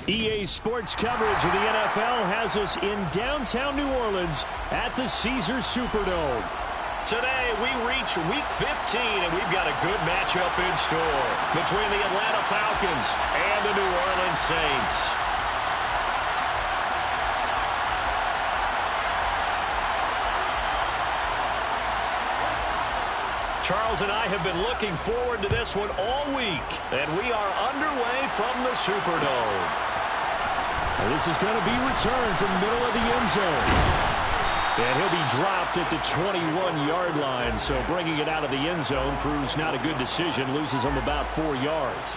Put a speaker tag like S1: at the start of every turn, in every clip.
S1: EA Sports coverage of the NFL has us in downtown New Orleans at the Caesars Superdome. Today, we reach Week 15, and we've got a good matchup in store between the Atlanta Falcons and the New Orleans Saints. Charles and I have been looking forward to this one all week, and we are underway from the Superdome. And this is going to be returned from the middle of the end zone. And he'll be dropped at the 21-yard line, so bringing it out of the end zone proves not a good decision, loses him about 4 yards.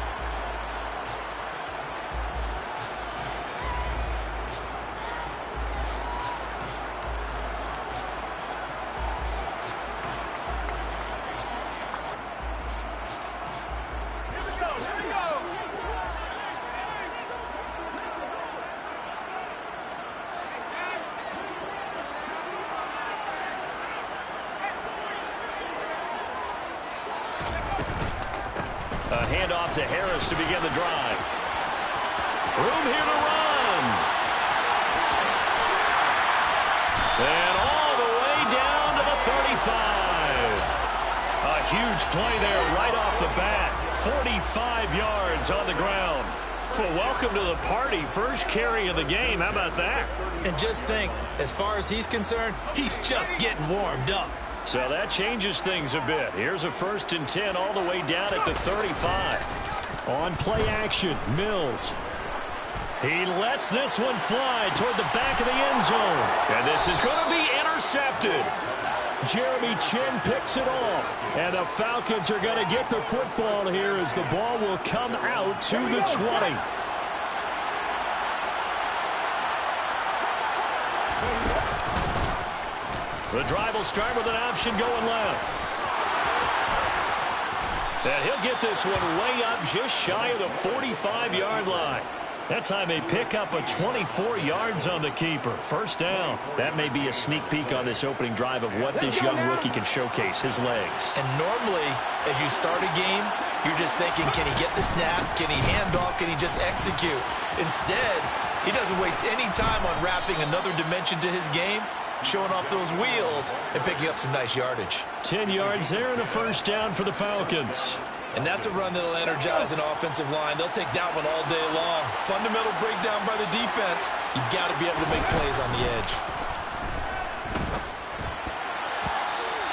S1: A handoff to Harris to begin the drive. Room here to run. And all the way down to the 35. A huge play there right off the bat. 45 yards on the ground. Well, welcome to the party. First carry of the game. How about that?
S2: And just think, as far as he's concerned, he's just getting warmed up.
S1: So that changes things a bit. Here's a 1st and 10 all the way down at the 35. On play action, Mills. He lets this one fly toward the back of the end zone. And this is going to be intercepted. Jeremy Chin picks it off. And the Falcons are going to get the football here as the ball will come out to the 20. The drive will start with an option going left. And he'll get this one way up just shy of the 45-yard line. That time they pick up a 24 yards on the keeper. First down. That may be a sneak peek on this opening drive of what this young rookie can showcase, his legs.
S2: And normally, as you start a game, you're just thinking, can he get the snap? Can he hand off? Can he just execute? Instead, he doesn't waste any time on wrapping another dimension to his game, showing off those wheels and picking up some nice yardage.
S1: 10 yards there and a first down for the Falcons.
S2: And that's a run that'll energize an offensive line. They'll take that one all day long. Fundamental breakdown by the defense. You've got to be able to make plays on the edge.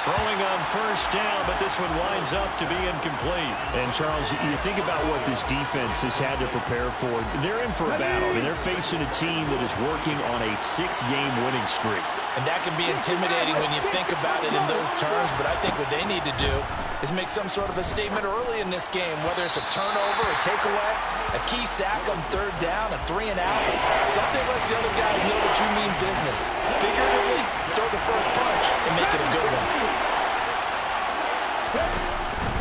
S1: Throwing on first down, but this one winds up to be incomplete. And, Charles, you think about what this defense has had to prepare for. They're in for a battle. I mean, they're facing a team that is working on a 6-game winning streak.
S2: And that can be intimidating when you think about it in those terms, but I think what they need to do is make some sort of a statement early in this game, whether it's a turnover, a takeaway, a key sack on 3rd down, a 3 and out. Something lets the other guys know that you mean business. Figuratively, throw the first punch and make it a good one.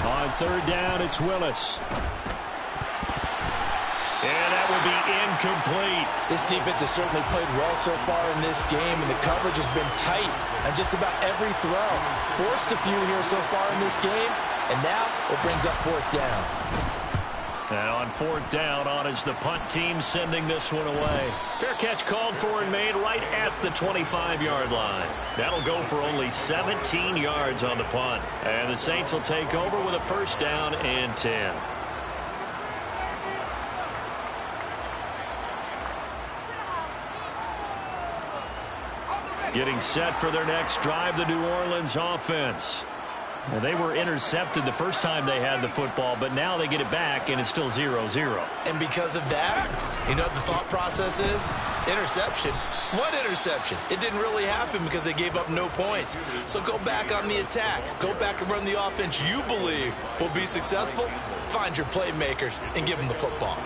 S1: On 3rd down, it's Willis. And that will be incomplete.
S2: This defense has certainly played well so far in this game, and the coverage has been tight on just about every throw. Forced a few here so far in this game, and now it brings up 4th down.
S1: And on 4th down, on is the punt team sending this one away. Fair catch called for and made right at the 25-yard line. That'll go for only 17 yards on the punt. And the Saints will take over with a 1st down and 10. Getting set for their next drive, the New Orleans offense. Well, they were intercepted the first time they had the football, but now they get it back, and it's still 0-0.
S2: And because of that, you know what the thought process is? Interception. What interception? It didn't really happen because they gave up no points. So go back on the attack. Go back and run the offense you believe will be successful. Find your playmakers and give them the football.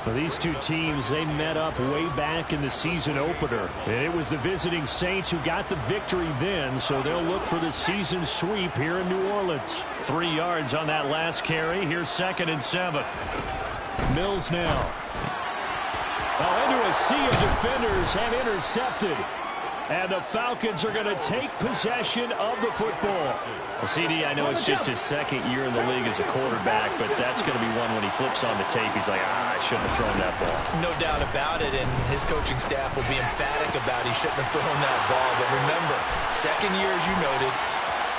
S1: Well, these two teams, they met up way back in the season opener. And it was the visiting Saints who got the victory then, so they'll look for the season sweep here in New Orleans. 3 yards on that last carry. Here's 2nd and 7. Mills now. Into a sea of defenders and intercepted. And the Falcons are going to take possession of the football. Well, CD, I know it's just his second year in the league as a quarterback, but that's going to be one when he flips on the tape. He's like, I shouldn't have thrown that ball.
S2: No doubt about it, and his coaching staff will be emphatic about he shouldn't have thrown that ball. But remember, second year, as you noted.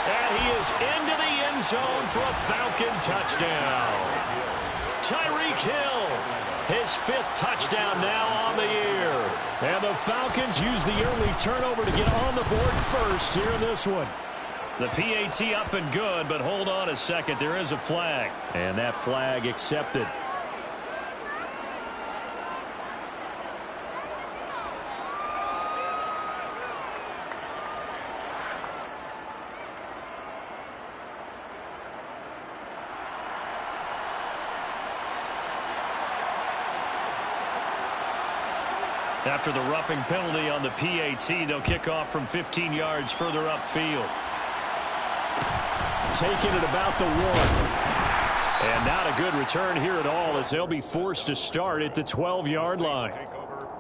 S1: And he is into the end zone for a Falcon touchdown. Tyreek Hill, his 5th touchdown now on the year. And the Falcons use the early turnover to get on the board first here in this one. The PAT up and good, but hold on a second. There is a flag, and that flag accepted. After the roughing penalty on the PAT, they'll kick off from 15 yards further upfield. Taking it about the 1. And not a good return here at all as they'll be forced to start at the 12-yard line.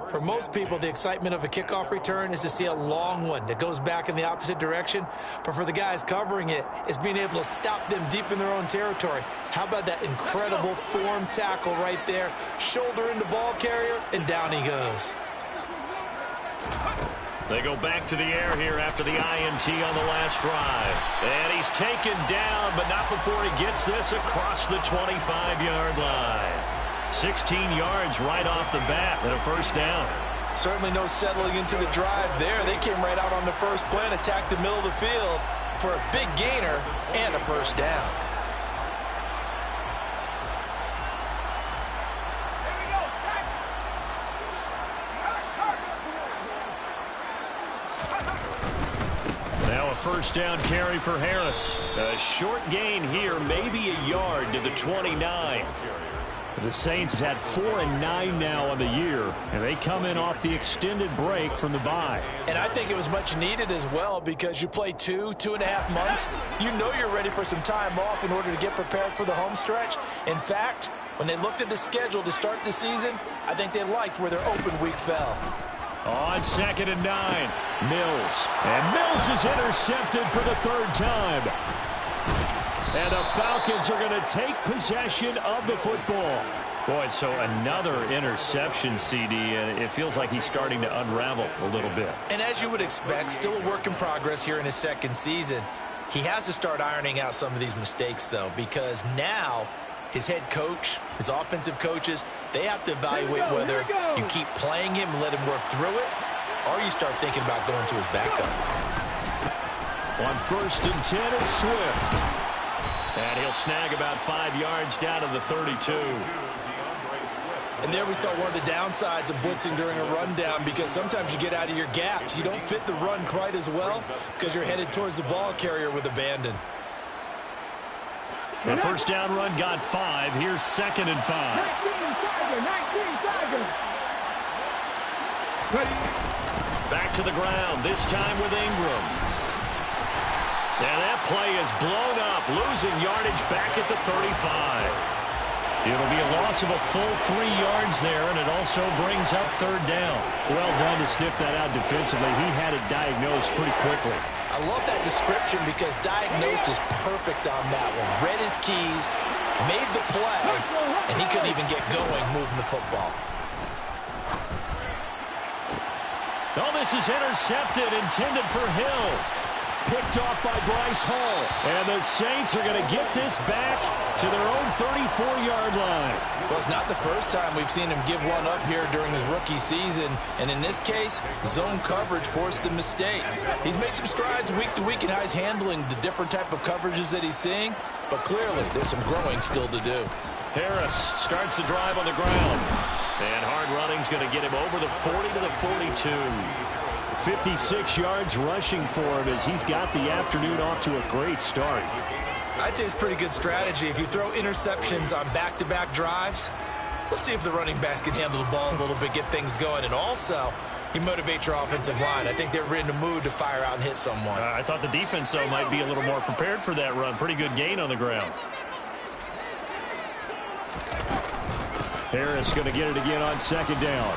S2: For most people, the excitement of a kickoff return is to see a long one that goes back in the opposite direction. But for the guys covering it, it's being able to stop them deep in their own territory. How about that incredible form tackle right there? Shoulder into ball carrier, and down he goes.
S1: They go back to the air here after the INT on the last drive. And he's taken down, but not before he gets this across the 25-yard line. 16 yards right off the bat and a first down.
S2: Certainly no settling into the drive there. They came right out on the first play and attacked the middle of the field for a big gainer and a first down.
S1: Now a first down carry for Harris. A short gain here, maybe a yard to the 29. The Saints had 4-9 now on the year, and they come in off the extended break from the bye.
S2: And I think it was much needed as well because you play 2.5 months. You know you're ready for some time off in order to get prepared for the home stretch. In fact, when they looked at the schedule to start the season, I think they liked where their open week fell.
S1: On 2nd and 9, Mills. And Mills is intercepted for the 3rd time. And the Falcons are going to take possession of the football. Boy, so another interception, CD, and it feels like he's starting to unravel a little bit.
S2: And as you would expect, still a work in progress here in his second season. He has to start ironing out some of these mistakes, though, because now his head coach, his offensive coaches, they have to evaluate whether you keep playing him and let him work through it, or you start thinking about going to his backup.
S1: On 1st and 10, it's Swift. And he'll snag about 5 yards down to the 32.
S2: And there we saw one of the downsides of blitzing during a rundown because sometimes you get out of your gaps. You don't fit the run quite as well because you're headed towards the ball carrier with abandon.
S1: The first down run got 5. Here's 2nd and 5. 19 Back to the ground, this time with Ingram. And that play is blown up, losing yardage back at the 35. It'll be a loss of a full 3 yards there, and it also brings up 3rd down. Well done to sniff that out defensively. He had it diagnosed pretty quickly.
S2: I love that description because diagnosed is perfect on that one. Read his keys, made the play, and he couldn't even get going moving the football.
S1: Oh, this is intercepted, intended for Hill. Picked off by Bryce Hall. And the Saints are going to get this back to their own 34-yard line.
S2: Well, it's not the first time we've seen him give one up here during his rookie season. And in this case, zone coverage forced the mistake. He's made some strides week to week in how he's handling the different type of coverages that he's seeing. But clearly, there's some growing still to do.
S1: Harris starts the drive on the ground. And hard running's going to get him over the 40 to the 42. 56 yards rushing for him as he's got the afternoon off to a great start.
S2: I'd say it's pretty good strategy. If you throw interceptions on back-to-back drives, let's see if the running backs can handle the ball a little bit, get things going. And also, you motivate your offensive line. I think they're in the mood to fire out and hit someone.
S1: I thought the defense, though, might be a little more prepared for that run. Pretty good gain on the ground. Harris going to get it again on 2nd down.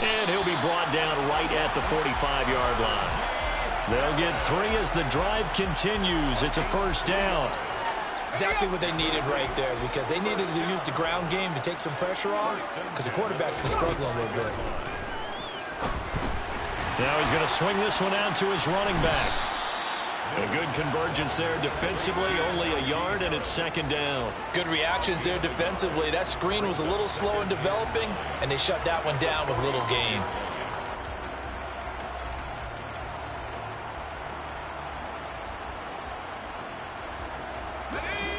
S1: And he'll be brought down right at the 45-yard line. They'll get 3 as the drive continues. It's a first down.
S2: Exactly what they needed right there, because they needed to use the ground game to take some pressure off, because the quarterback's been struggling a little bit.
S1: Now he's going to swing this one out to his running back. A good convergence there defensively, only a yard, and it's second down.
S2: Good reactions there defensively. That screen was a little slow in developing, and they shut that one down with little gain.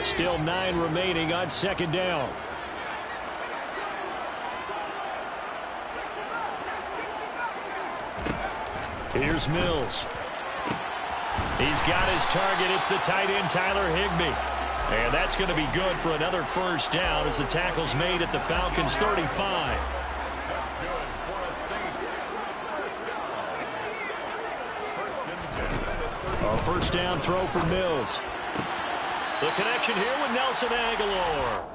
S1: Still 9 remaining on second down. Here's Mills. He's got his target. It's the tight end, Tyler Higbee. And that's going to be good for another first down as the tackle's made at the Falcons' 35. A first down throw for Mills. The connection here with Nelson Aguilar.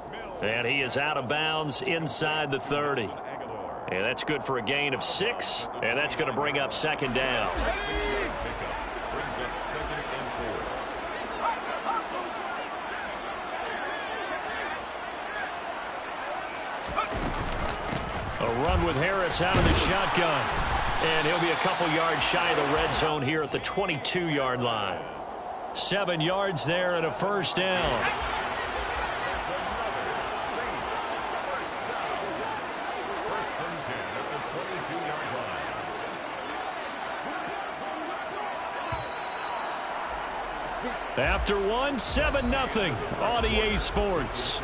S1: And he is out of bounds inside the 30. And that's good for a gain of 6. And that's going to bring up second down. A run with Harris out of the shotgun. And he'll be a couple yards shy of the red zone here at the 22-yard line. 7 yards there and a first down. After one, 7-0 on EA Sports.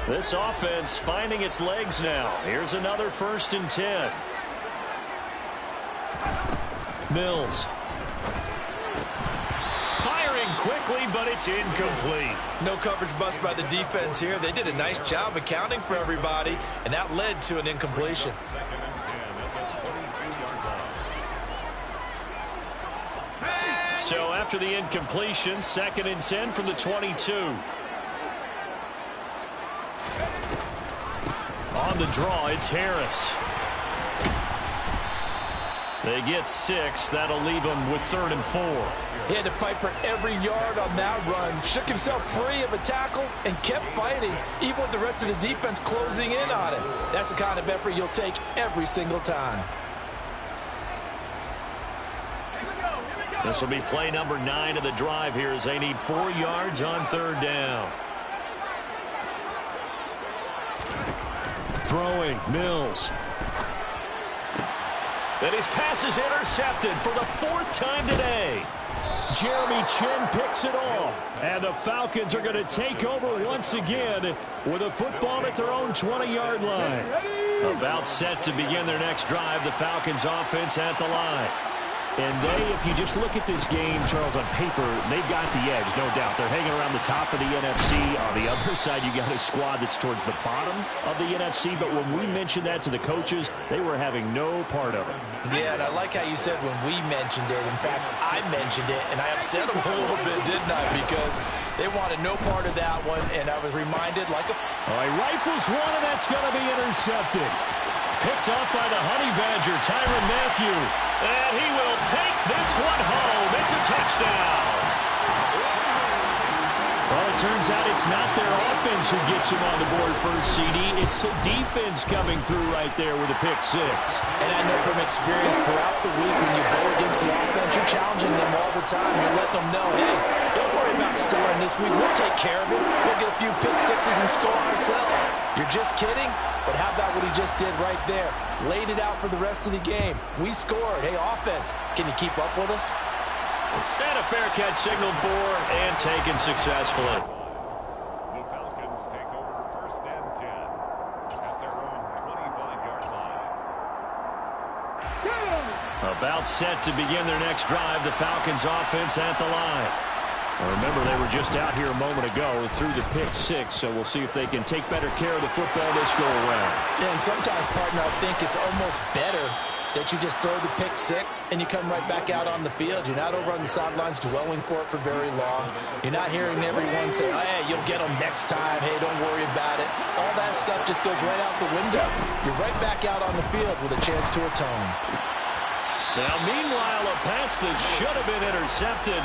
S1: This offense finding its legs now. Here's another 1st and 10. Mills. Firing quickly, but it's incomplete.
S2: No coverage bust by the defense here. They did a nice job accounting for everybody, and that led to an incompletion.
S1: So after the incompletion, 2nd and 10 from the 22. On the draw, it's Harris. They get 6. That'll leave them with 3rd and 4.
S2: He had to fight for every yard on that run. Shook himself free of a tackle and kept fighting, even with the rest of the defense closing in on him. That's the kind of effort you'll take every single time.
S1: This will be play number 9 of the drive here as they need 4 yards on 3rd down. Throwing, Mills. And his pass is intercepted for the 4th time today. Jeremy Chin picks it off. And the Falcons are going to take over once again with a football at their own 20-yard line. About set to begin their next drive, the Falcons offense at the line. And if you just look at this game, Charles, on paper, they've got the edge, no doubt. They're hanging around the top of the NFC. On the other side, you got a squad that's towards the bottom of the NFC. But when we mentioned that to the coaches, they were having no part of it.
S2: Yeah, and I like how you said when we mentioned it. In fact, I mentioned it, and I upset them a little bit, didn't I? Because they wanted no part of that one, and I was reminded like a...
S1: All right, rifles one, and that's going to be intercepted. Picked up by the Honey Badger, Tyrann Mathieu. And he will take this one home. It's a touchdown. Well, it turns out it's not their offense who gets him on the board first, CD. It's the defense coming through right there with a pick 6.
S2: And I know from experience throughout the week when you go against the offense, you're challenging them all the time. You're letting them know, hey, don't worry about scoring this week. We'll take care of it. We'll get a few pick 6s and score ourselves. You're just kidding? But how about what he just did right there? Laid it out for the rest of the game. We scored. Hey, offense, can you keep up with us?
S1: And a fair catch signaled for and taken successfully.
S3: The Falcons take over 1st and 10 at their own 25-yard line.
S1: About set to begin their next drive. The Falcons offense at the line. Well, remember, they were just out here a moment ago through the pick six, so we'll see if they can take better care of the football this go around.
S2: Yeah, and sometimes, partner, I think it's almost better that you just throw the pick six and you come right back out on the field. You're not over on the sidelines dwelling for it for very long. You're not hearing everyone say, hey, you'll get them next time. Hey, don't worry about it. All that stuff just goes right out the window. You're right back out on the field with a chance to atone.
S1: Now, meanwhile, a pass that should have been intercepted,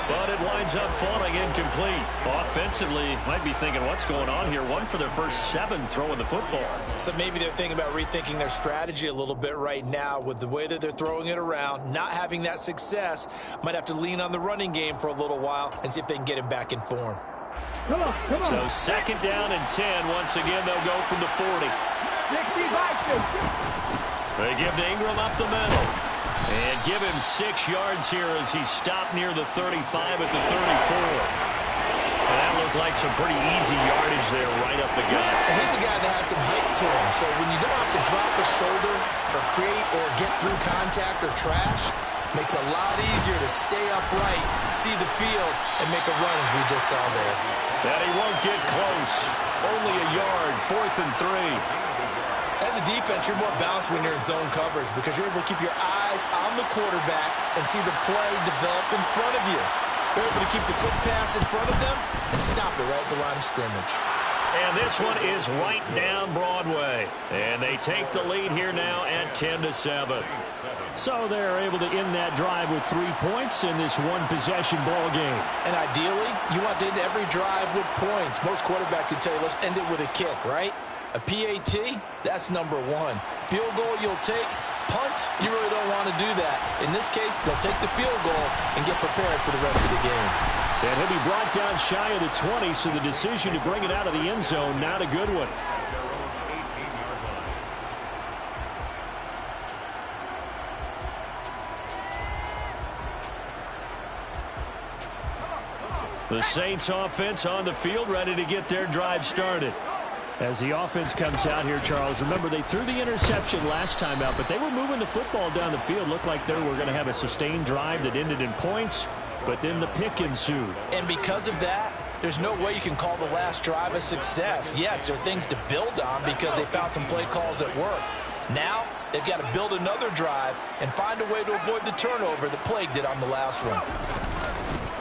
S1: but it winds up falling incomplete. Offensively, might be thinking, what's going on here? One for their first 7 throwing the football.
S2: So maybe they're thinking about rethinking their strategy a little bit right now with the way that they're throwing it around, not having that success. Might have to lean on the running game for a little while and see if they can get him back in form.
S4: Come on.
S1: So 2nd down and 10. Once again, they'll go from the 40. They give to Ingram up the middle. And give him 6 yards here as he's stopped near the 35 at the 34. And that looked like some pretty easy yardage there right up the gut.
S2: And he's a guy that has some height to him. So when you don't have to drop a shoulder or create or get through contact or trash, makes it a lot easier to stay upright, see the field, and make a run as we just saw there.
S1: And he won't get close. Only a yard, 4th and 3.
S2: As a defense, you're more balanced when you're in zone coverage because you're able to keep your eyes on the quarterback and see the play develop in front of you. You're able to keep the quick pass in front of them and stop it right at the line of scrimmage.
S1: And this one is right down Broadway. And they take the lead here now at 10-7. So they're able to end that drive with 3 points in this one-possession ball game.
S2: And ideally, you want to end every drive with points. Most quarterbacks would tell you, let's end it with a kick, right? A PAT, that's number 1. Field goal you'll take. Punts, you really don't want to do that. In this case, they'll take the field goal and get prepared for the rest of the game.
S1: And he'll be brought down shy of the 20, so the decision to bring it out of the end zone, not a good one. The Saints offense on the field, ready to get their drive started. As the offense comes out here, Charles, remember they threw the interception last time out, but they were moving the football down the field. Looked like they were going to have a sustained drive that ended in points, but then the pick ensued.
S2: And because of that, there's no way you can call the last drive a success. Yes, there are things to build on because they found some play calls that work. Now, they've got to build another drive and find a way to avoid the turnover that plagued it on the last one.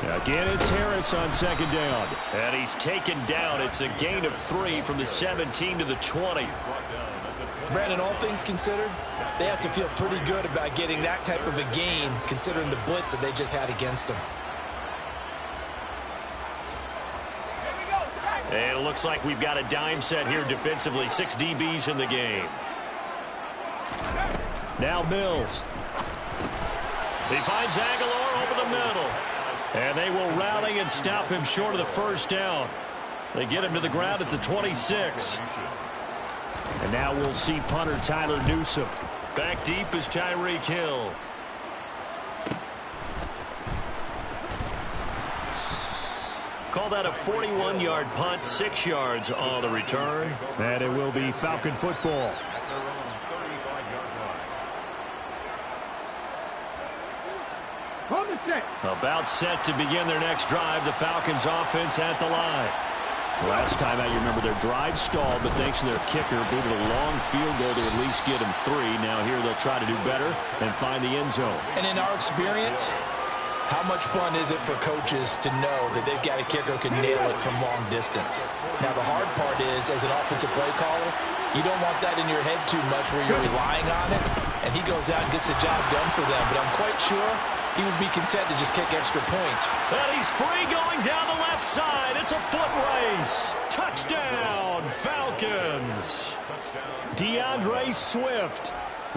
S1: Again, it's Harris on 2nd down. And he's taken down. It's a gain of 3 from the 17 to the 20.
S2: Brandon, all things considered, they have to feel pretty good about getting that type of a gain considering the blitz that they just had against them.
S1: And it looks like we've got a dime set here defensively. 6 DBs in the game. Now Mills. He finds Aguilar over the middle. And they will rally and stop him short of the 1st down. They get him to the ground at the 26. And now we'll see punter Tyler Newsome. Back deep is Tyreek Hill. Call that a 41-yard punt, 6 yards on the return. And it will be Falcon football. About set to begin their next drive. The Falcons offense at the line. Last time out, you remember their drive stalled, but thanks to their kicker, booted a long field goal to at least get them 3. Now here they'll try to do better and find the end zone.
S2: And in our experience, how much fun is it for coaches to know that they've got a kicker who can nail it from long distance? Now the hard part is, as an offensive play caller, you don't want that in your head too much where you're relying on it, and he goes out and gets the job done for them. But I'm quite sure he would be content to just kick extra points.
S1: And he's free going down the left side. It's a foot race. Touchdown, Falcons. DeAndre Swift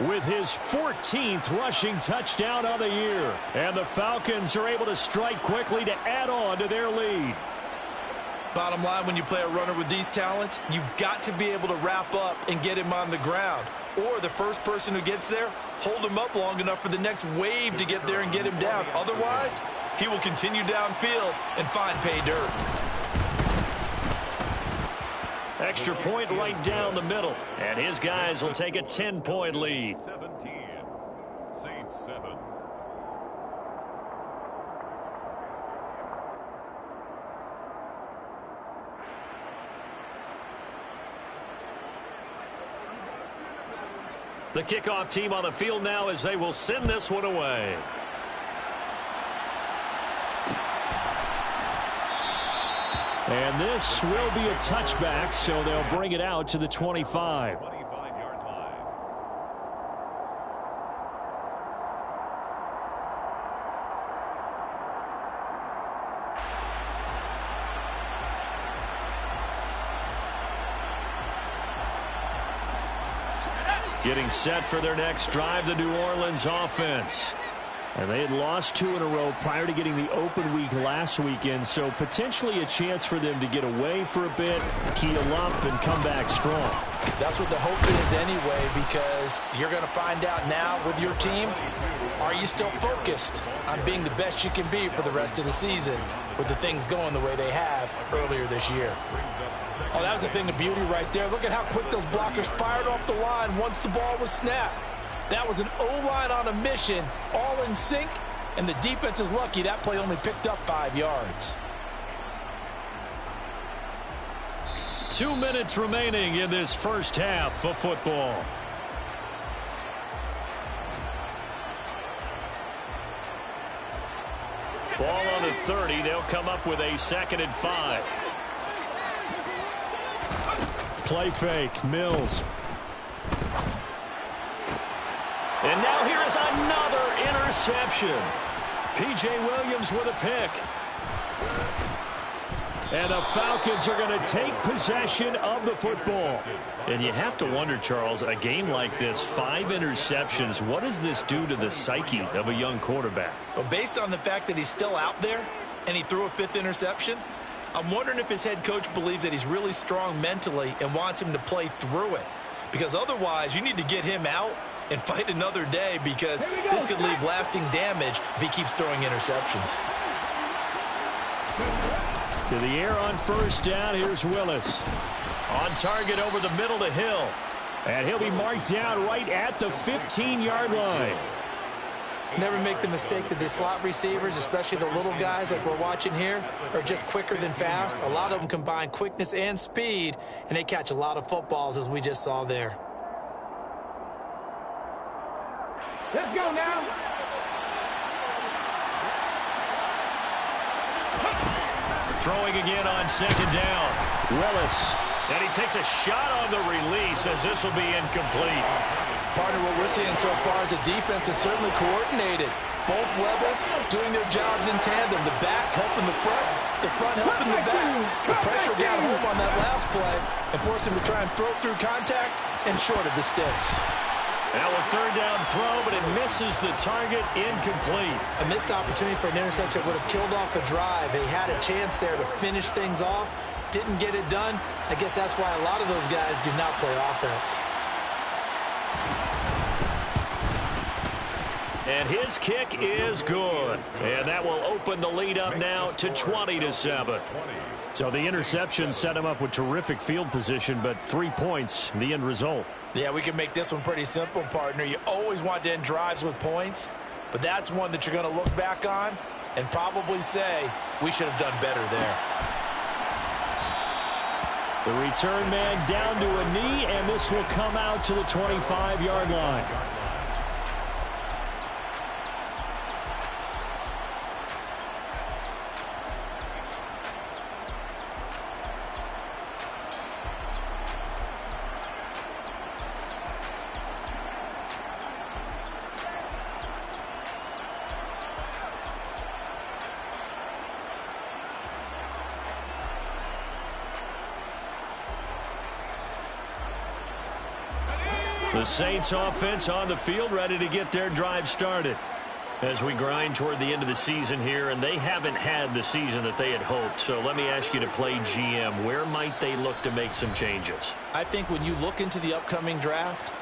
S1: with his 14th rushing touchdown of the year. And the Falcons are able to strike quickly to add on to their lead.
S2: Bottom line, when you play a runner with these talents, you've got to be able to wrap up and get him on the ground. Or the first person who gets there, hold him up long enough for the next wave to get there and get him down. Otherwise, he will continue downfield and find pay dirt.
S1: Extra point right down the middle. And his guys will take a 10-point lead.
S3: 17. Saints 7.
S1: The kickoff team on the field now as they will send this one away. And this will be a touchback, so they'll bring it out to the 25.
S3: 25-yard line.
S1: Getting set for their next drive, the New Orleans offense. And they had lost 2 in a row prior to getting the open week last weekend, so potentially a chance for them to get away for a bit, keel up, and come back strong.
S2: That's what the hope is anyway, because you're going to find out now with your team, are you still focused on being the best you can be for the rest of the season with the things going the way they have earlier this year? Oh, that was a thing of beauty right there. Look at how quick those blockers fired off the line once the ball was snapped. That was an O-line on a mission, all in sync, and the defense is lucky that play only picked up 5 yards.
S1: 2 minutes remaining in this first half of football. Ball on the 30. They'll come up with a 2nd and 5. Play fake. Mills. And now here is another interception. P.J. Williams with a pick. And the Falcons are going to take possession of the football. And you have to wonder, Charles, a game like this, 5 interceptions, what does this do to the psyche of a young quarterback?
S2: Well, based on the fact that he's still out there and he threw a 5th interception, I'm wondering if his head coach believes that he's really strong mentally and wants him to play through it. Because otherwise, you need to get him out and fight another day, because this could leave lasting damage if he keeps throwing interceptions.
S1: To the air on first down. Here's Willis. On target over the middle to Hill. And he'll be marked down right at the 15-yard line.
S2: Never make the mistake that the slot receivers, especially the little guys like we're watching here, are just quicker than fast. A lot of them combine quickness and speed, and they catch a lot of footballs, as we just saw there.
S4: Let's go now.
S1: Throwing again on 2nd down. Willis. And he takes a shot on the release as this will be incomplete.
S2: Partner, what we're seeing so far is the defense is certainly coordinated. Both levels doing their jobs in tandem. The back helping the front helping the back. The pressure got home on that last play and forced him to try and throw through contact and short of the sticks.
S1: Now a 3rd down throw, but it misses the target, incomplete.
S2: A missed opportunity for an interception would have killed off a drive. They had a chance there to finish things off. Didn't get it done. I guess that's why a lot of those guys do not play offense.
S1: And his kick is good. And that will open the lead up now to 20-7. So the interception set him up with terrific field position, but 3 points, the end result.
S2: Yeah, we can make this one pretty simple, partner. You always want to end drives with points, but that's one that you're going to look back on and probably say, we should have done better there.
S1: The return man down to a knee, and this will come out to the 25-yard line. The Saints offense on the field, ready to get their drive started. As we grind toward the end of the season here, and they haven't had the season that they had hoped. So let me ask you to play GM. Where might they look to make some changes?
S2: I think when you look into the upcoming draft,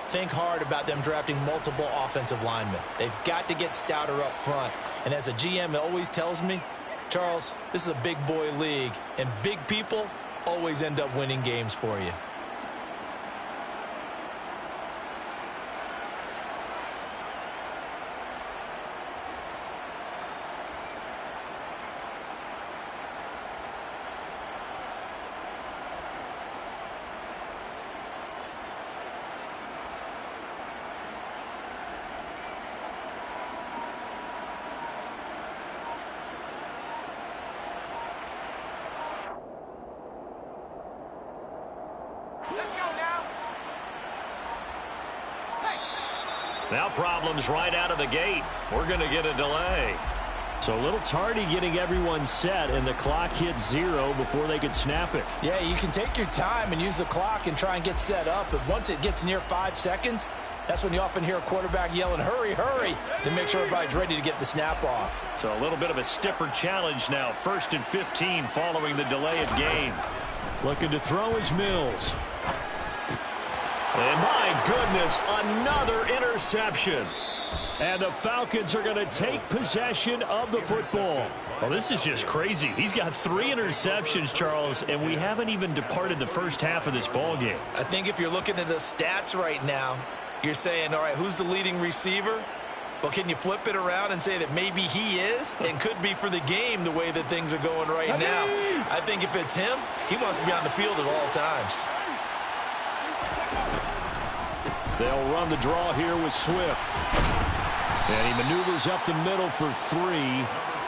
S2: think hard about them drafting multiple offensive linemen. They've got to get stouter up front. And as a GM, it always tells me, Charles, this is a big boy league, and big people always end up winning games for you.
S1: Now problems right out of the gate. We're going to get a delay. So a little tardy getting everyone set, and the clock hits 0 before they could snap it.
S2: Yeah, you can take your time and use the clock and try and get set up, but once it gets near 5 seconds, that's when you often hear a quarterback yelling, hurry, hurry, to make sure everybody's ready to get the snap off.
S1: So a little bit of a stiffer challenge now. 1st and 15 following the delay of game. Looking to throw is Mills. And my goodness, another interception. And the Falcons are going to take possession of the football. Well, this is just crazy. He's got 3 interceptions, Charles, and we haven't even departed the first half of this ball game.
S2: I think if you're looking at the stats right now, you're saying, all right, who's the leading receiver? Well, can you flip it around and say that maybe he is and could be for the game the way that things are going right now? I think if it's him, he wants to be on the field at all times.
S1: They'll run the draw here with Swift. And he maneuvers up the middle for 3,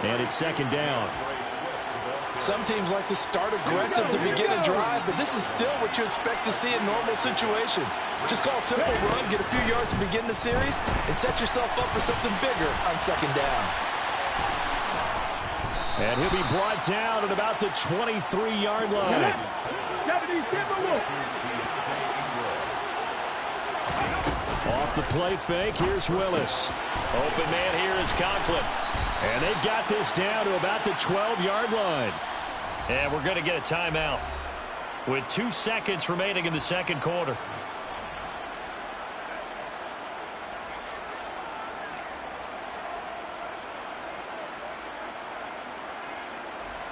S1: and it's 2nd down.
S2: Some teams like to start aggressive to begin a drive, but this is still what you expect to see in normal situations. Just call a simple run, get a few yards to begin the series, and set yourself up for something bigger on 2nd down.
S1: And he'll be brought down at about the 23-yard line. Off the play fake, here's Willis. Open man here is Conklin. And they've got this down to about the 12-yard line. And we're going to get a timeout with 2 seconds remaining in the 2nd quarter.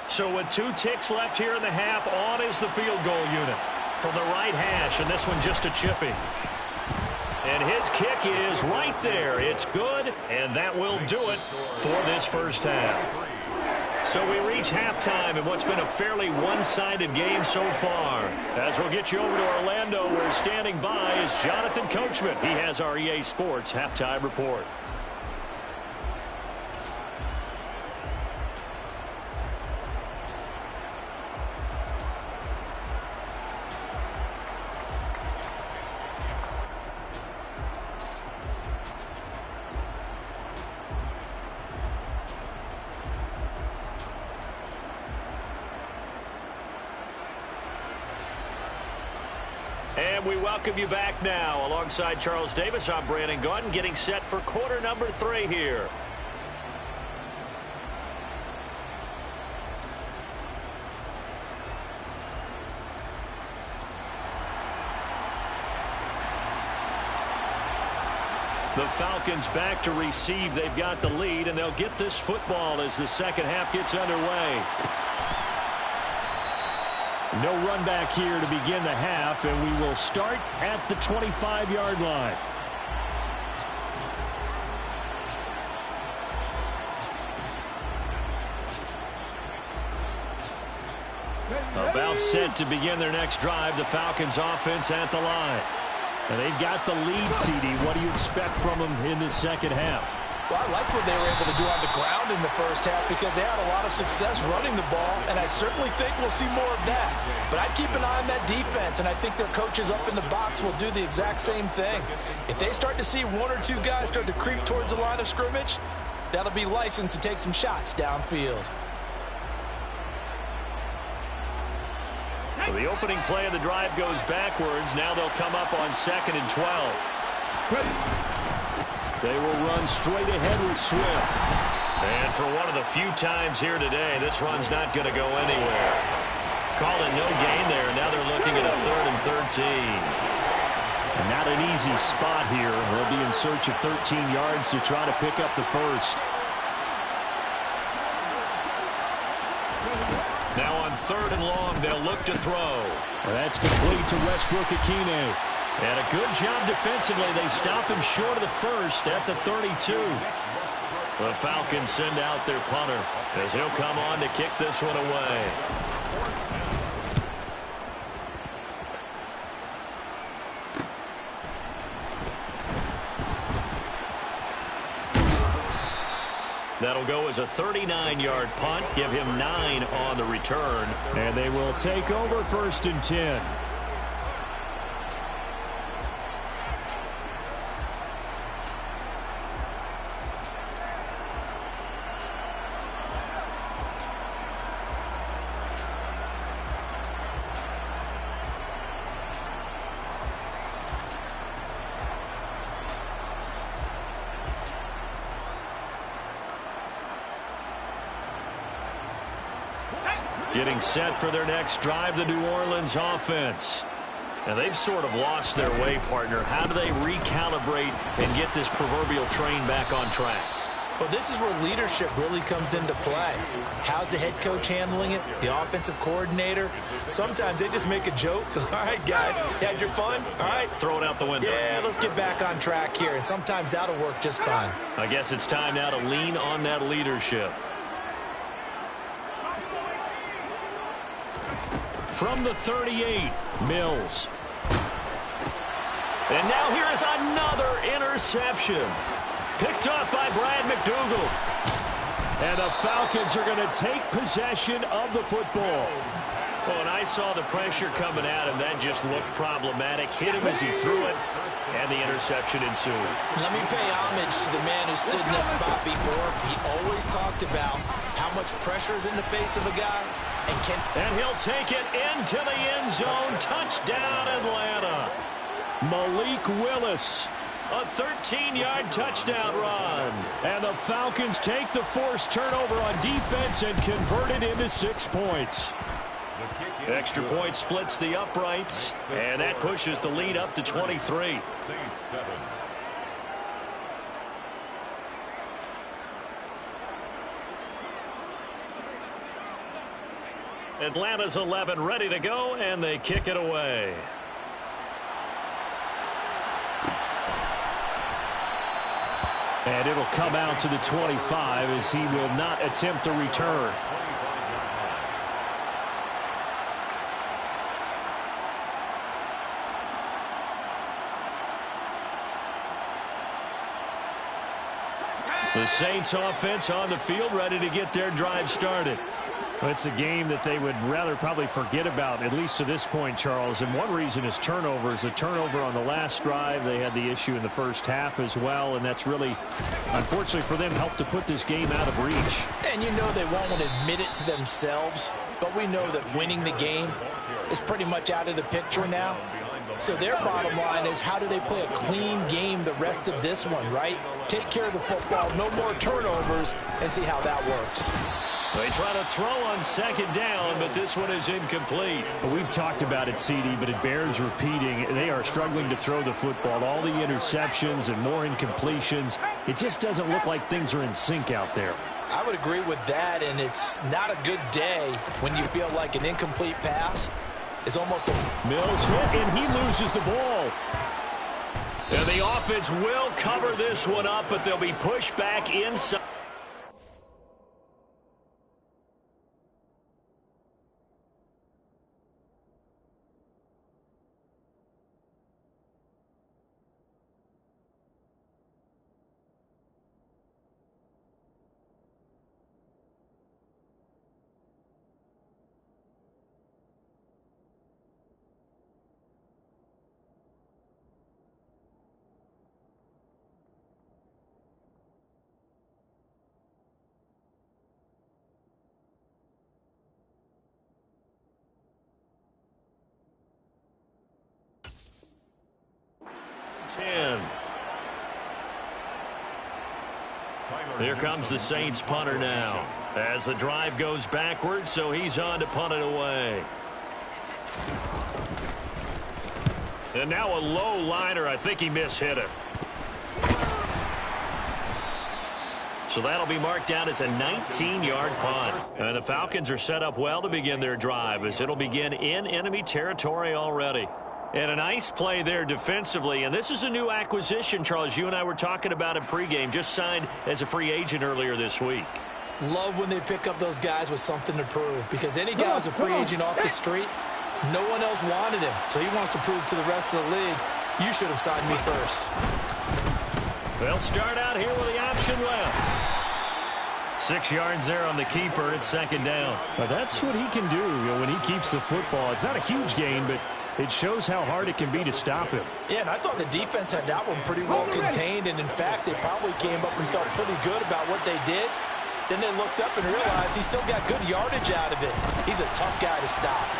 S1: So with 2 ticks left here in the half, on is the field goal unit from the right hash, and this one just a chipping. And his kick is right there. It's good, and that will do it for this first half. So we reach halftime in what's been a fairly one-sided game so far. As we'll get you over to Orlando, where standing by is Jonathan Coachman. He has our EA Sports halftime report. And we welcome you back now. Alongside Charles Davis, I'm Brandon Gaudin, getting set for quarter number 3 here. The Falcons back to receive. They've got the lead, and they'll get this football as the second half gets underway. No run back here to begin the half, and we will start at the 25-yard line. About set to begin their next drive, the Falcons offense at the line. And they've got the lead, CD. What do you expect from them in the second half?
S2: Well, I like what they were able to do on the ground in the first half because they had a lot of success running the ball, and I certainly think we'll see more of that. But I'd keep an eye on that defense, and I think their coaches up in the box will do the exact same thing. If they start to see 1 or 2 guys start to creep towards the line of scrimmage, that'll be licensed to take some shots downfield.
S1: So the opening play of the drive goes backwards. Now they'll come up on 2nd and 12. They will run straight ahead with Swift. And for one of the few times here today, this run's not going to go anywhere. Calling no gain there. Now they're looking at a 3rd and 13. And not an easy spot here. They'll be in search of 13 yards to try to pick up the first. Now on 3rd and long, they'll look to throw. Well, that's complete to Westbrook-Ikhine. And a good job defensively. They stop him short of the first at the 32. The Falcons send out their punter as he'll come on to kick this one away. That'll go as a 39-yard punt. Give him 9 on the return. And they will take over 1st and 10. Getting set for their next drive, the New Orleans offense. And they've sort of lost their way, partner. How do they recalibrate and get this proverbial train back on track?
S2: Well, this is where leadership really comes into play. How's the head coach handling it? The offensive coordinator? Sometimes they just make a joke. All right, guys, had your fun? All right.
S1: Throw it out the window.
S2: Yeah, let's get back on track here. And sometimes that'll work just fine.
S1: I guess it's time now to lean on that leadership. From the 38, Mills. And now here is another interception. Picked up by Brad McDougal. And the Falcons are going to take possession of the football. Well, and I saw the pressure coming at him. That just looked problematic. Hit him as he threw it, and the interception ensued.
S2: Let me pay homage to the man who stood in this spot before. He always talked about how much pressure is in the face of a guy.
S1: And he'll take it into the end zone. Touchdown, Atlanta. Malik Willis. A 13-yard touchdown run. And the Falcons take the forced turnover on defense and convert it into 6 points. Extra point splits the uprights, and that pushes the lead up to 23.
S3: Saints 7.
S1: Atlanta's 11 ready to go, and they kick it away. And it'll come out to the 25 as he will not attempt a return. The Saints offense on the field ready to get their drive started.
S5: Well, it's a game that they would rather probably forget about, at least to this point, Charles. And one reason is turnovers. A turnover on the last drive. They had the issue in the first half as well, and that's really, unfortunately for them, helped to put this game out of reach.
S2: And you know they won't admit it to themselves, but we know that winning the game is pretty much out of the picture now. So their bottom line is, how do they play a clean game the rest of this one, right? Take care of the football, no more turnovers, and see how that works.
S1: They try to throw on second down, but this one is incomplete.
S5: Well, we've talked about it, CD, but it bears repeating. They are struggling to throw the football. All the interceptions and more incompletions. It just doesn't look like things are in sync out there.
S2: I would agree with that, and it's not a good day when you feel like an incomplete pass is almost a...
S1: Mills hit, and he loses the ball. And the offense will cover this one up, but they'll be pushed back inside. Here comes the Saints punter now as the drive goes backwards, so he's on to punt it away. And now a low liner. I think he mishit it. So that'll be marked down as a 19-yard punt. And the Falcons are set up well to begin their drive as it'll begin in enemy territory already. And a nice play there defensively. And this is a new acquisition, Charles. You and I were talking about it pregame. Just signed as a free agent earlier this week.
S2: Love when they pick up those guys with something to prove. Because any guy who's a free agent off the street, no one else wanted him. So he wants to prove to the rest of the league, you should have signed me first.
S1: They'll start out here with the option left. 6 yards there on the keeper. It's second down.
S5: Well, that's what he can do, when he keeps the football. It's not a huge gain, but it shows how hard it can be to stop him.
S2: Yeah, and I thought the defense had that one pretty well contained, and in fact, they probably came up and felt pretty good about what they did. Then they looked up and realized he still got good yardage out of it. He's a tough guy to stop.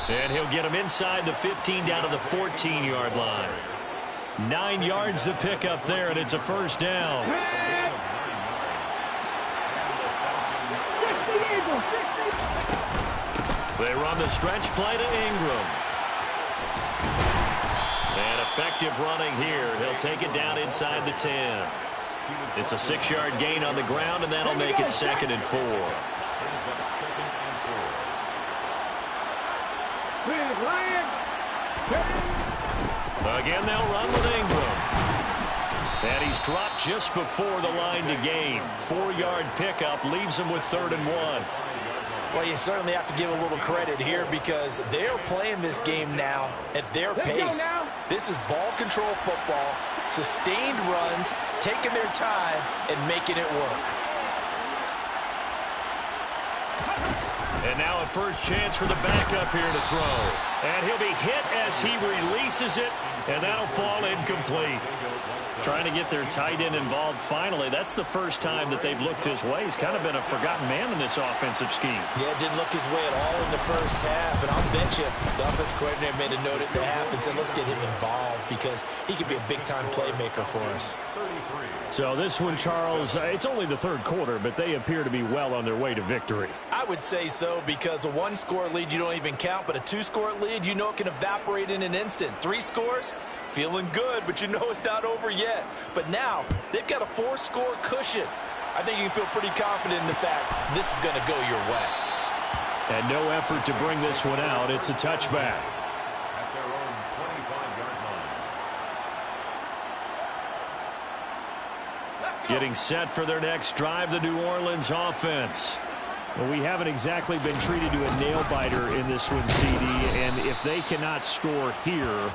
S1: And he'll get him inside the 15 down to the 14-yard line. 9 yards to pick up there, and it's a first down. They run the stretch play to Ingram. And effective running here. He'll take it down inside the 10. It's a 6-yard gain on the ground, and that'll make it 2nd and 4. Again, they'll run with Ingram. And he's dropped just before the line to gain. 4-yard pickup leaves him with 3rd and 1.
S2: Well, you certainly have to give a little credit here because they're playing this game now at their pace. This is ball control football, sustained runs, taking their time, and making it work.
S1: And now a first chance for the backup here to throw. And he'll be hit as he releases it, and that'll fall incomplete. Trying to get their tight end involved finally. That's the first time that they've looked his way. He's kind of been a forgotten man in this offensive scheme.
S2: Yeah, it didn't look his way at all in the first half. And I'll bet you the offense coordinator made a note at the half and said, let's get him involved because he could be a big-time playmaker for us.
S5: So this one, Charles, it's only the 3rd quarter, but they appear to be well on their way to victory.
S2: I would say so because a 1-score lead you don't even count, but a 2-score lead you know it can evaporate in an instant. 3 scores, feeling good, but you know it's not over yet. But now they've got a 4-score cushion. I think you can feel pretty confident in the fact this is going to go your way.
S5: And no effort to bring this one out. It's a touchback.
S3: At their own 25-yard line.
S1: Getting set for their next drive, the New Orleans offense.
S5: Well, we haven't exactly been treated to a nail-biter in this one, CD, and if they cannot score here,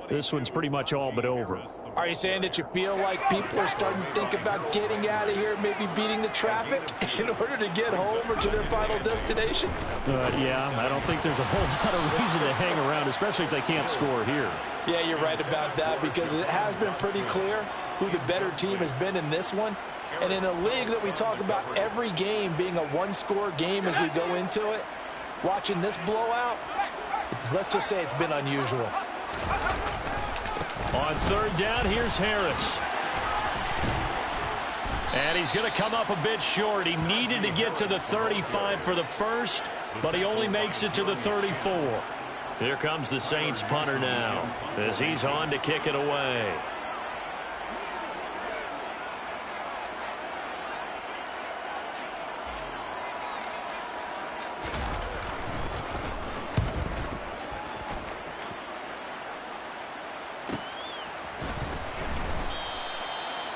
S5: this one's pretty much all but over.
S2: Are you saying that you feel like people are starting to think about getting out of here, maybe beating the traffic in order to get home or to their final destination?
S5: Yeah, I don't think there's a whole lot of reason to hang around, especially if they can't score here.
S2: Yeah, you're right about that because it has been pretty clear who the better team has been in this one. And in a league that we talk about every game being a 1-score game as we go into it, watching this blowout, let's just say it's been unusual.
S1: On 3rd down, here's Harris. And he's going to come up a bit short. He needed to get to the 35 for the first, but he only makes it to the 34. Here comes the Saints punter now as he's on to kick it away.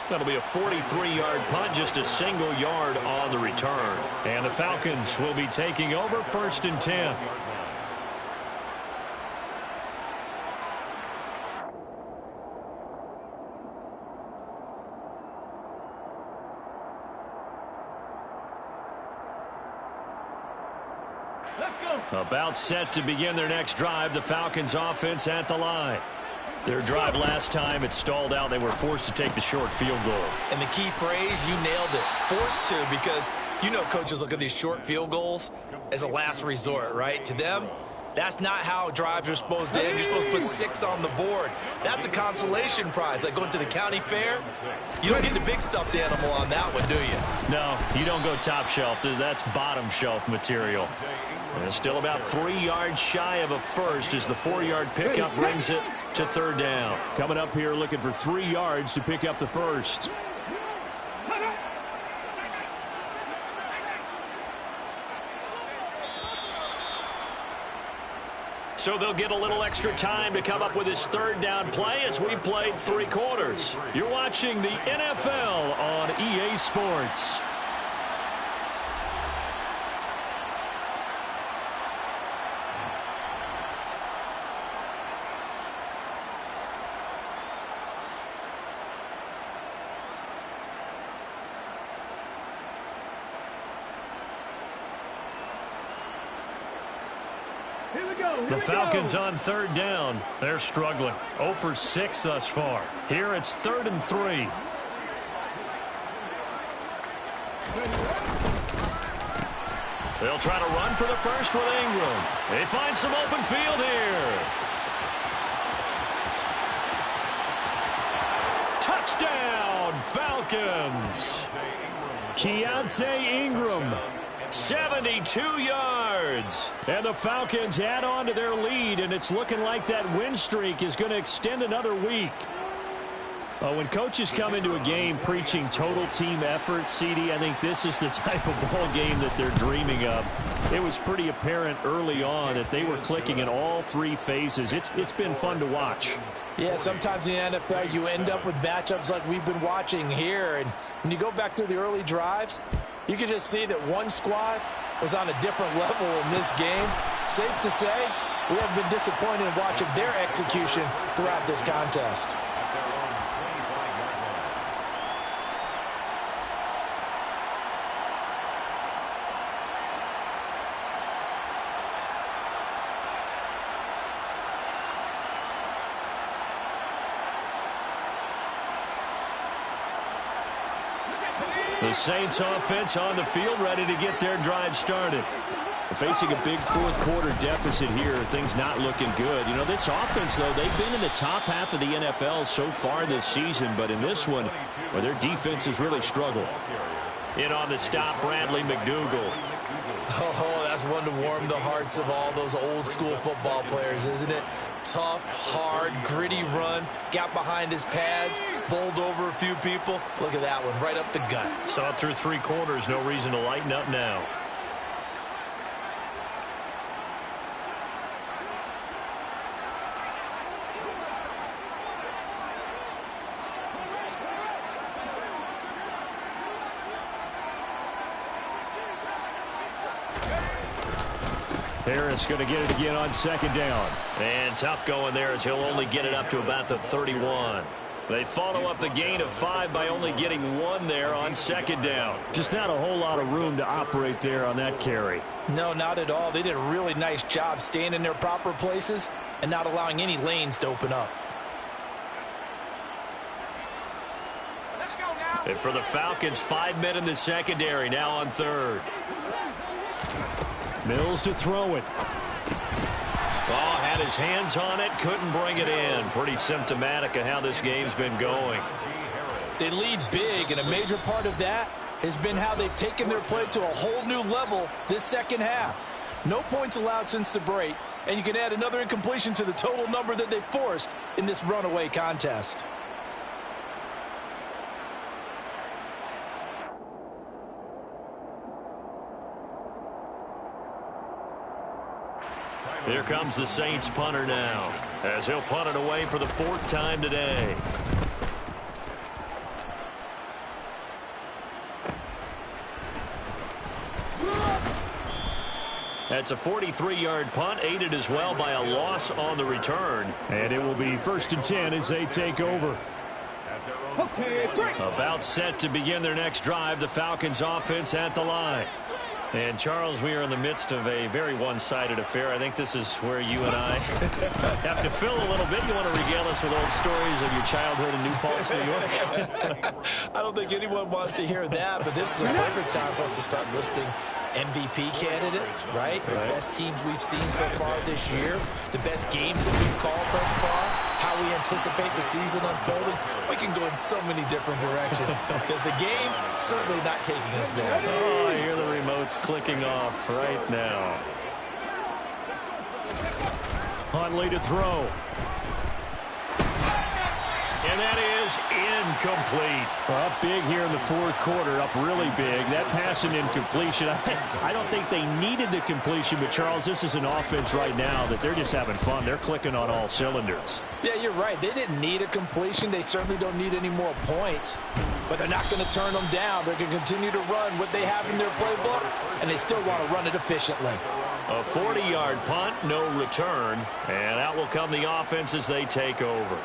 S1: That'll be a 43-yard punt, just a single yard on the return. And the Falcons will be taking over 1st and 10. About set to begin their next drive, the Falcons offense at the line. Their drive last time, it stalled out. They were forced to take the short field goal.
S2: And the key phrase, you nailed it, forced to, because you know coaches look at these short field goals as a last resort, right? To them, that's not how drives are supposed to end. You're supposed to put 6 on the board. That's a consolation prize. Like going to the county fair, you don't get the big stuffed animal on that one, do you?
S1: No, you don't go top shelf. That's bottom shelf material. And still about 3 yards shy of a first as the 4-yard pickup brings it to 3rd down.
S5: Coming up here looking for 3 yards to pick up the first.
S1: So they'll get a little extra time to come up with his 3rd down play as we've played 3 quarters. You're watching the NFL on EA Sports. The Falcons on 3rd down. They're struggling. 0 for 6 thus far. Here it's 3rd and 3. They'll try to run for the first with Ingram. They find some open field here. Touchdown, Falcons.
S5: Keontae Ingram.
S1: 72 yards. And the Falcons add on to their lead, and it's looking like that win streak is going to extend another week. When coaches come into a game preaching total team effort, CD, I think this is the type of ball game that they're dreaming of. It was pretty apparent early on that they were clicking in all three phases. It's been fun to watch.
S2: Yeah, sometimes in the NFL you end up with matchups like we've been watching here. And when you go back to the early drives, you can just see that one squad was on a different level in this game. Safe to say, we have been disappointed in watching their execution throughout this contest.
S1: The Saints offense on the field, ready to get their drive started. Facing a big fourth-quarter deficit here, things not looking good. You know, this offense, though, they've been in the top half of the NFL so far this season, but in this one, where their defense has really struggled. In on the stop, Bradley McDougal.
S2: Oh, that's one to warm the hearts of all those old-school football players, isn't it? Tough, hard, gritty run, got behind his pads, bowled over a few people. Look at that one, right up the gut.
S1: Saw it through three quarters, no reason to lighten up now. Harris going to get it again on second down. And tough going there as he'll only get it up to about the 31. They follow up the gain of 5 by only getting 1 there on second down. Just not a whole lot of room to operate there on that carry.
S2: No, not at all. They did a really nice job staying in their proper places and not allowing any lanes to open up.
S1: And for the Falcons, 5 men in the secondary, now on third. Mills to throw it. Oh, had his hands on it, couldn't bring it in. Pretty symptomatic of how this game's been going.
S2: They lead big, and a major part of that has been how they've taken their play to a whole new level this second half. No points allowed since the break, and you can add another incompletion to the total number that they forced in this runaway contest.
S1: Here comes the Saints punter now, as he'll punt it away for the 4th time today. That's a 43-yard punt, aided as well by a loss on the return. And it will be 1st and 10 as they take over. About set to begin their next drive, the Falcons offense at the line. And, Charles, we are in the midst of a very one-sided affair. I think this is where you and I have to fill a little bit. You want to regale us with old stories of your childhood in New Paltz, New York?
S2: I don't think anyone wants to hear that, but this is a perfect time for us to start listing MVP candidates, right? The best teams we've seen so far this year, the best games that we've called thus far, how we anticipate the season unfolding. We can go in so many different directions because the game certainly not taking us there.
S1: Oh, I hear the remote's clicking off right now. Huntley to throw. And that is incomplete. Up big here in the 4th quarter, up really big. That pass and incompletion. I don't think they needed the completion, but, Charles, this is an offense right now that they're just having fun. They're clicking on all cylinders.
S2: Yeah, you're right. They didn't need a completion. They certainly don't need any more points. But they're not going to turn them down. They're going to continue to run what they have in their playbook, and they still want to run it efficiently.
S1: A 40-yard punt, no return. And out will come the offense as they take over.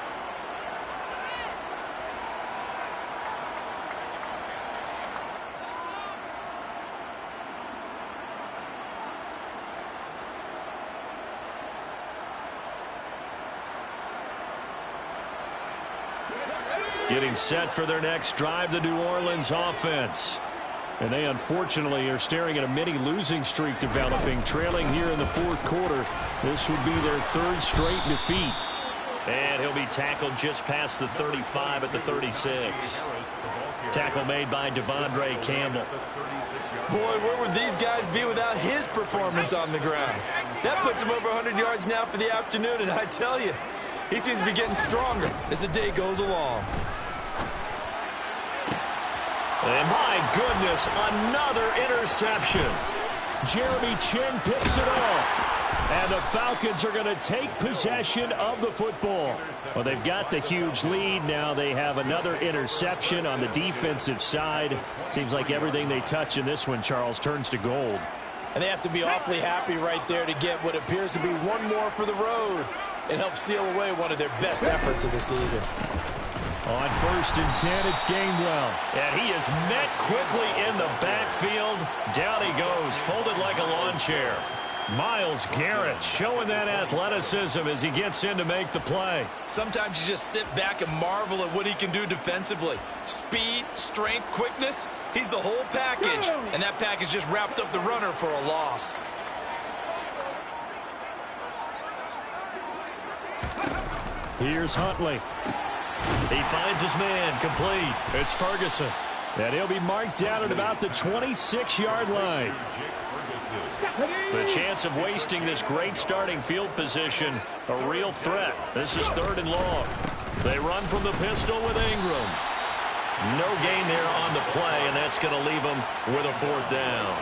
S1: Getting set for their next drive, the New Orleans offense. And they unfortunately are staring at a mini losing streak developing, trailing here in the 4th quarter. This would be their 3rd straight defeat. And he'll be tackled just past the 35 at the 36. Tackle made by Devondre Campbell.
S2: Boy, where would these guys be without his performance on the ground? That puts him over 100 yards now for the afternoon, and I tell you, he seems to be getting stronger as the day goes along.
S1: And my goodness, another interception. Jeremy Chin picks it off. And the Falcons are going to take possession of the football. Well, they've got the huge lead. Now they have another interception on the defensive side. Seems like everything they touch in this one, Charles, turns to gold.
S2: And they have to be awfully happy right there to get what appears to be one more for the road. It helps seal away one of their best efforts of the season.
S1: On 1st and 10, it's Gainwell. And he is met quickly in the backfield. Down he goes, folded like a lawn chair. Myles Garrett showing that athleticism as he gets in to make the play.
S2: Sometimes you just sit back and marvel at what he can do defensively. Speed, strength, quickness, he's the whole package. And that package just wrapped up the runner for a loss.
S1: Here's Huntley. He finds his man, complete. It's Ferguson. And he'll be marked down at about the 26-yard line. The chance of wasting this great starting field position, a real threat. This is 3rd and long. They run from the pistol with Ingram. No gain there on the play, and that's going to leave them with a 4th down.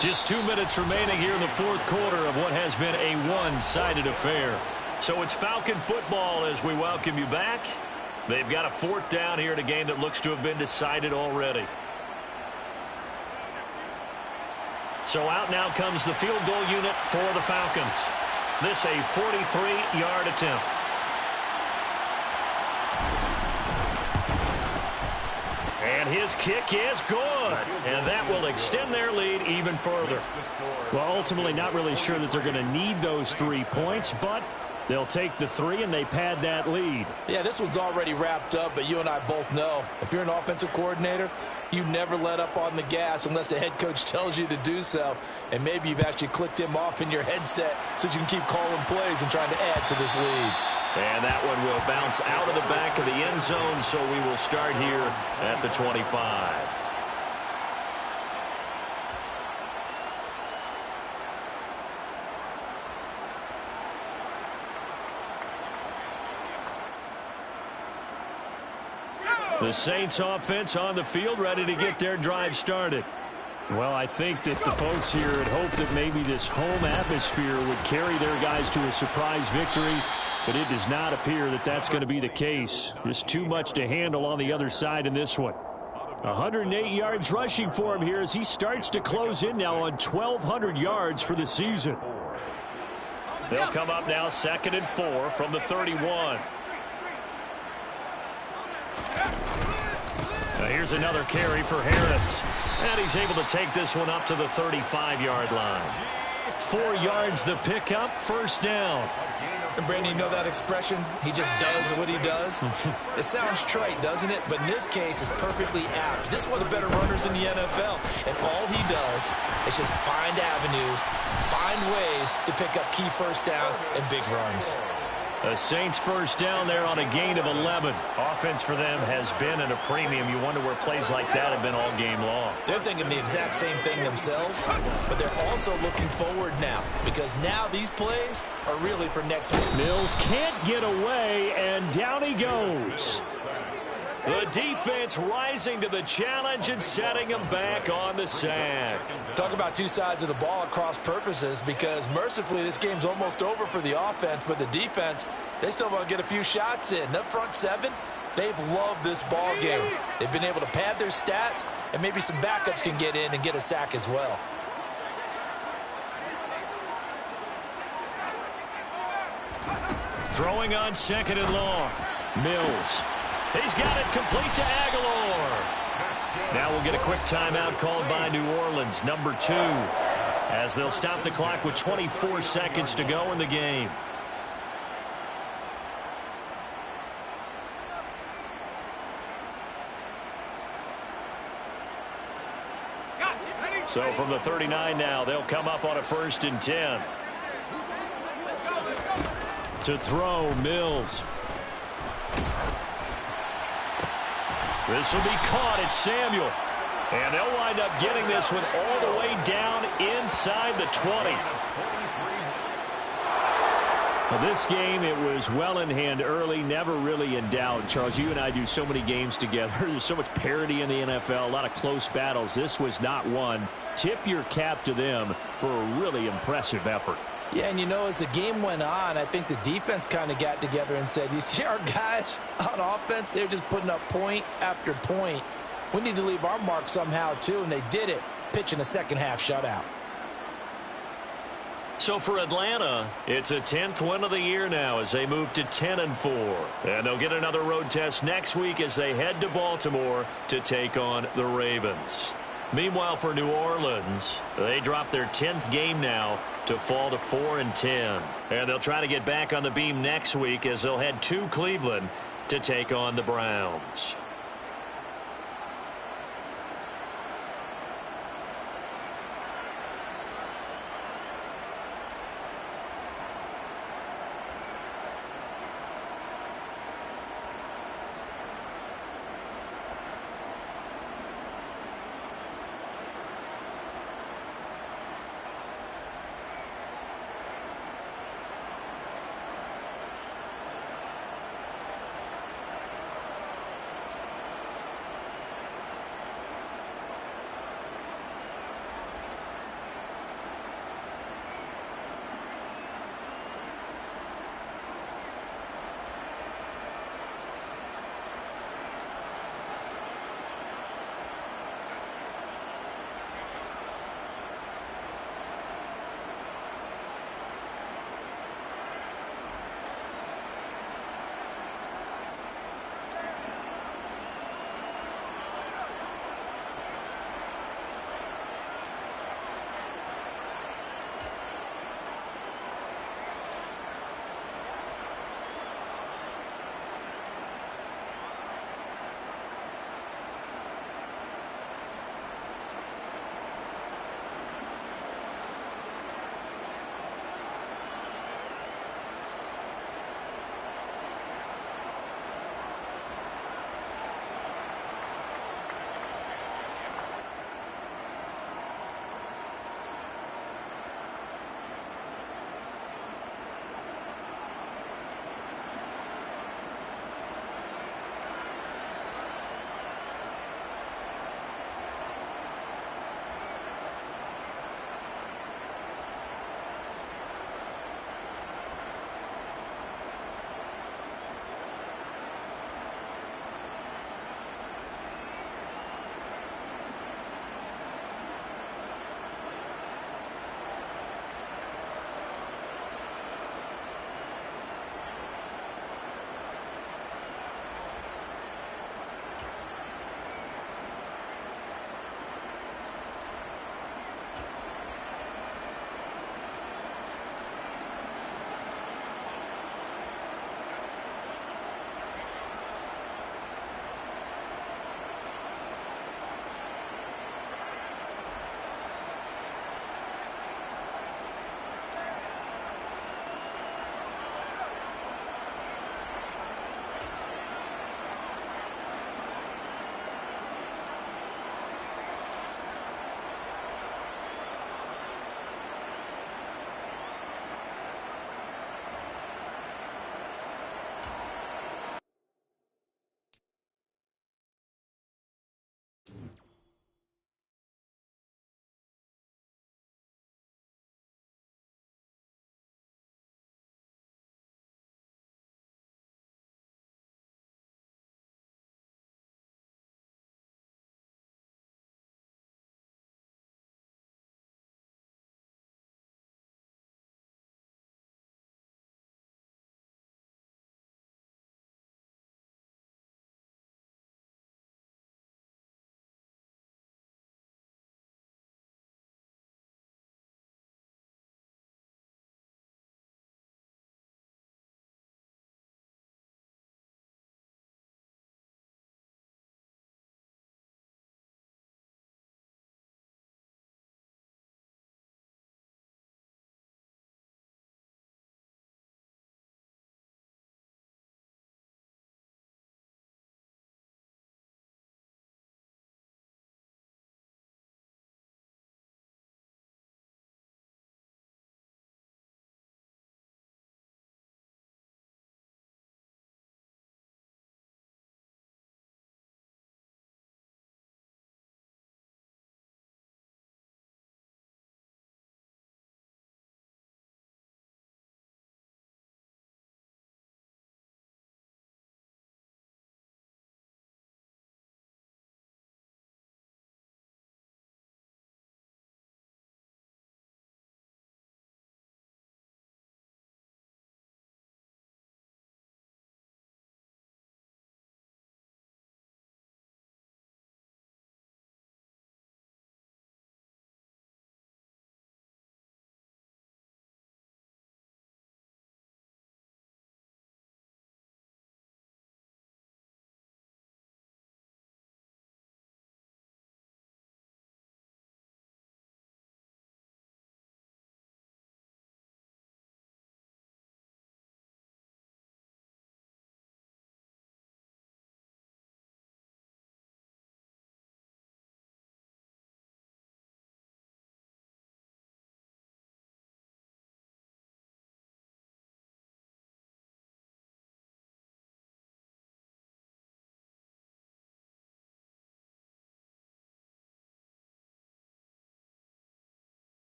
S1: Just 2 minutes remaining here in the 4th quarter of what has been a one-sided affair. So it's Falcon football as we welcome you back. They've got a 4th down here in a game that looks to have been decided already. So out now comes the field goal unit for the Falcons. This a 43-yard attempt. And his kick is good. And that will extend their lead even further. Well, ultimately not really sure that they're going to need those 3 points, but they'll take the 3 and they pad that lead.
S2: Yeah, this one's already wrapped up, but you and I both know if you're an offensive coordinator, you never let up on the gas unless the head coach tells you to do so. And maybe you've actually clicked him off in your headset so you can keep calling plays and trying to add to this lead.
S1: And that one will bounce out of the back of the end zone, so we will start here at the 25. The Saints offense on the field, ready to get their drive started. Well, I think that the folks here had hoped that maybe this home atmosphere would carry their guys to a surprise victory, but it does not appear that that's going to be the case. Just too much to handle on the other side in this one. 108 yards rushing for him here as he starts to close in now on 1,200 yards for the season. They'll come up now 2nd and 4 from the 31. Now here's another carry for Harris. And he's able to take this one up to the 35-yard line. 4 yards the pickup, 1st down.
S2: And Brandon, you know that expression? He just does what he does? It sounds trite, doesn't it? But in this case, it's perfectly apt. This is one of the better runners in the NFL. And all he does is just find avenues, find ways to pick up key 1st downs and big runs.
S1: The Saints 1st down there on a gain of 11. Offense for them has been at a premium. You wonder where plays like that have been all game long.
S2: They're thinking the exact same thing themselves, but they're also looking forward now because now these plays are really for next week.
S1: Mills can't get away, and down he goes. The defense rising to the challenge and setting him back on the sack.
S2: Talk about 2 sides of the ball at cross purposes because mercifully this game's almost over for the offense, but the defense, they still want to get a few shots in. Up front 7, they've loved this ball game. They've been able to pad their stats, and maybe some backups can get in and get a sack as well.
S1: Throwing on 2nd and long. Mills. He's got it complete to Aguilar. Now we'll get a quick timeout called by New Orleans, number 2, as they'll stop the clock with 24 seconds to go in the game. So from the 39 now, they'll come up on a 1st and 10. To throw, Mills. This will be caught. It's Samuel. And they'll wind up getting this one all the way down inside the 20. Well, this game, it was well in hand early, never really in doubt. Charles, you and I do so many games together. There's so much parity in the NFL, a lot of close battles. This was not one. Tip your cap to them for a really impressive effort.
S2: Yeah, and you know, as the game went on, I think the defense kind of got together and said, you see our guys on offense, they're just putting up point after point. We need to leave our mark somehow, too, and they did it, pitching a second-half shutout.
S1: So for Atlanta, it's a 10th win of the year now as they move to 10-4. And they'll get another road test next week as they head to Baltimore to take on the Ravens. Meanwhile, for New Orleans, they drop their 10th game now to fall to 4-10. And they'll try to get back on the beam next week as they'll head to Cleveland to take on the Browns.